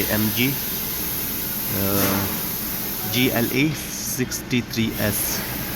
AMG GLE 63S.